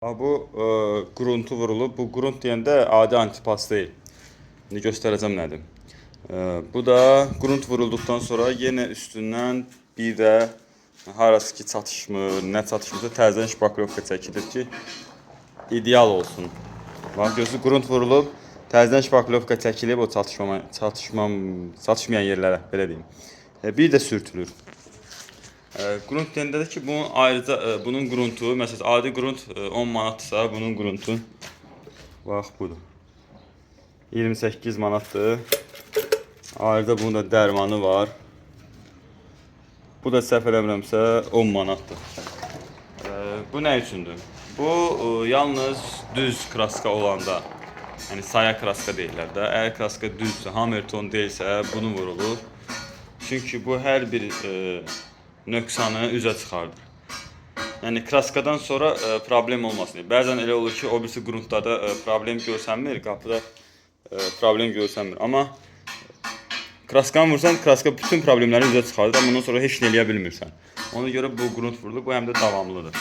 Bu quruntu vurulub. Bu qurunt deyəndə adi antipas deyil. İndi göstərəcəm nədir. Bu da qurunt vurulduqdan sonra yenə üstündən bir də harası ki çatışmır, nə çatışmırsa təzədən şpaklovka çəkilir ki ideal olsun. Bax gözü qurunt vurulub, təzədən şpaklovka çəkilib o çatışmayan yerlərə belə deyim. Bir də sürtülür. Qurunt deyəndə də ki, bunun ayrıca bunun quruntu, məsələn, adi qurunt 10 manatdırsa, bunun quruntu bax budur. 28 manatdır. Ayrıca bunun da dərmanı var. Bu da səhv eləmirəmsə 10 manatdır. Bu nə üçündür? Bu yalnız düz kraska olanda, yəni saya kraska deyirlər də. Əgər kraska düzdür, Hammerton deyilsə, bunu vurulur. Çünki bu hər bir nöqsanı üzə çıxardır. Yəni kraskadan sonra problem olmasın. Bəzən elə olur ki, o birisi quruntlarda problem görsənmir, qapıda problem görsənmir. Amma kraskanı vursan, kraska bütün problemləri üzə çıxardır, amma ondan sonra heç nə eləyə bilmirsən. Ona görə bu qurunt vurulur, bu həm də davamlıdır.